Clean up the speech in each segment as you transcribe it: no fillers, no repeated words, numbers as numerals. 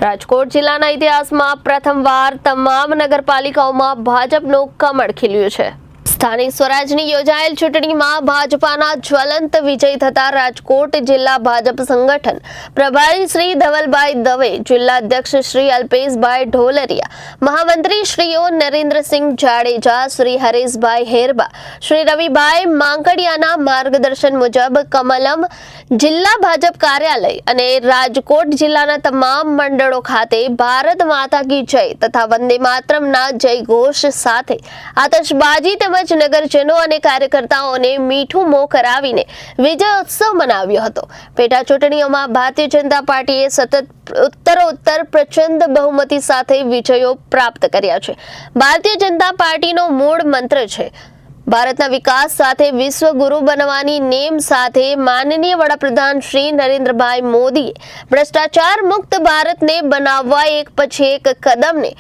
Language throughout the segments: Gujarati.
રાજકોટ જિલ્લાના ઇતિહાસમાં પ્રથમવાર તમામ નગરપાલિકાઓમાં ભાજપનું કમળ ખીલ્યું છે। સ્થાનિક સ્વરાજની યોજાયેલ ચૂંટણીમાં ભાજપાના જ્વલંત વિજય થતા રાજકોટ જિલ્લા ભાજપ સંગઠન પ્રભારી શ્રી ધવલભાઈ દવે, જિલ્લા અધ્યક્ષ શ્રી અલ્પેશભાઈ ઢોલરિયા, મહામંત્રી શ્રીઓ નરેન્દ્રસિંહ જાડેજા, શ્રી હરેશભાઈ હેરબા, શ્રી રવિભાઈ માંકડિયાના માર્ગદર્શન મુજબ કમલમ જિલ્લા ભાજપ કાર્યાલય અને રાજકોટ જિલ્લાના તમામ મંડળો ખાતે ભારત માતા કી જય તથા વંદે માતરમના જય ઘોષ સાથે આતશબાજી તેમજ નગરજનો અને કાર્યકર્તાઓને મીઠું મોં કરાવીને વિજયોત્સવ મનાવ્યો હતો। પેટા ચૂંટણીઓમાં ભારતીય જનતા પાર્ટીએ સતત ઉત્તરોત્તર પ્રચંડ બહુમતી સાથે વિજયો પ્રાપ્ત કર્યા છે। ભારતીય જનતા પાર્ટીનો મૂળ મંત્ર છે ભારતના વિકાસ સાથે વિશ્વગુરુ બનવાની નેમ સાથે માનનીય વડાપ્રધાન શ્રી નરેન્દ્રભાઈ મોદીએ ભ્રષ્ટાચાર મુક્ત ભારતને બનાવવા એક પછી એક કદમને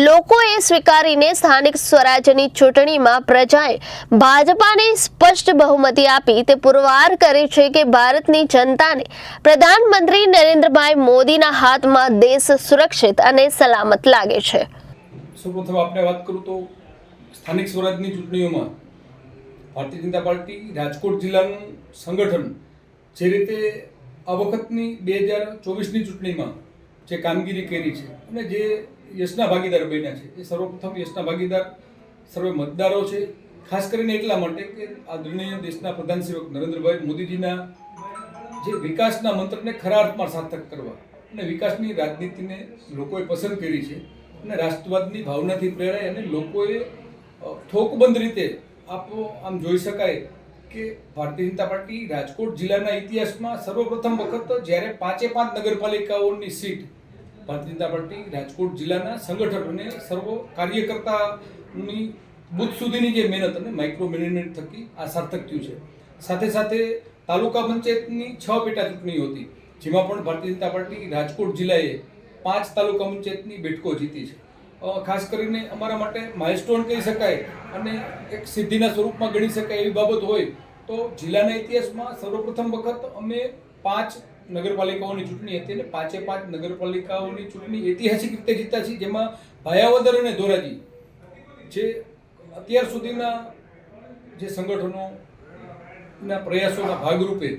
લોકોએ સ્વીકારીને સ્થાનિક સ્વરાજ્યની ચૂંટણીમાં પ્રજાએ ભાજપાને સ્પષ્ટ બહુમતી આપી તે પુરવાર કરે છે કે ભારતની જનતાને પ્રધાનમંત્રી નરેન્દ્રભાઈ મોદીના હાથમાં દેશ સુરક્ષિત અને સલામત લાગે છે। સૌપ્રથમ આપણે વાત કરું તો સ્થાનિક સ્વરાજની ચૂંટણીઓમાં ભારતીય જનતા પાર્ટી રાજકોટ જિલ્લાનું સંગઠન જે રીતે આ વખતની 2024ની ચૂંટણીમાં જે કામગીરી કરી છે અને જે યશના ભાગીદાર બન્યા છે એ સર્વપ્રથમ યશના ભાગીદાર સર્વે મતદારો છે। ખાસ કરીને એટલા માટે કે આદરણીય દેશના પ્રધાન સેવક નરેન્દ્રભાઈ મોદીજીના જે વિકાસના મંત્રને ખરા અર્થમાં સાર્થક કરવા અને વિકાસની રાજનીતિને લોકોએ પસંદ કરી છે અને રાષ્ટ્રવાદની ભાવનાથી પ્રેરાય અને લોકોએ થોકબંધ રીતે આમ જોઈ શકાય કે ભારતીય જનતા પાર્ટી રાજકોટ જિલ્લાના ઇતિહાસમાં સર્વપ્રથમ વખત જ્યારે 5 નગરપાલિકાઓની સીટ ભારતીય જનતા પાર્ટી રાજકોટ જિલ્લાના સંગઠન અને સર્વ કાર્યકર્તાની બુથ સુધીની જે મહેનત અને માઇક્રો મેનેજમેન્ટ થકી આ સાર્થક થયું છે। સાથે સાથે તાલુકા પંચાયતની 6 પેટા ચૂંટણીઓ હતી જેમાં પણ ભારતીય જનતા પાર્ટી રાજકોટ જિલ્લાએ 5 તાલુકા પંચાયતની બેઠકો જીતી છે। ખાસ કરીને અમારા માટે માઇલસ્ટોન કહી શકાય અને એક સિદ્ધિના સ્વરૂપમાં ગણી શકાય એવી બાબત હોય તો જિલ્લાના ઇતિહાસમાં સર્વપ્રથમ વખત અમે 5 નગરપાલિકાઓની ચૂંટણી હતી અને 5 નગરપાલિકાઓની ચૂંટણી ઐતિહાસિક રીતે જીતા છે, જેમાં ભાયાવદર અને ધોરાજી જે અત્યાર સુધીના જે સંગઠનોના પ્રયાસોના ભાગરૂપે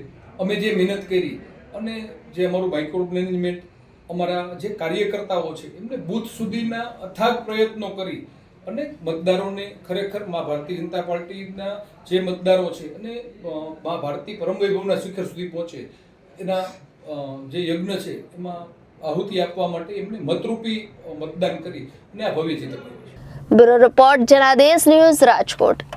અમે જે મહેનત કરી અને જે અમારું માઇક્રો મેનેજમેન્ટ અમારા જે કાર્યકર્તાઓ છે એમને બૂથ સુધીના અથાગ પ્રયત્નો કરી અને મતદારોને ખરેખર મા ભારતીય જનતા પાર્ટીના જે મતદારો છે અને મા ભારતી પરમ વૈભવના શિખર સુધી પહોંચે એના જે યજ્ઞ છે એમાં આહુતિ આપવા માટે એમને મતરૂપી મતદાન કરી અને આ ભવ્ય જીત કર્યું છે। Bureau report Janadesh news Rajkot.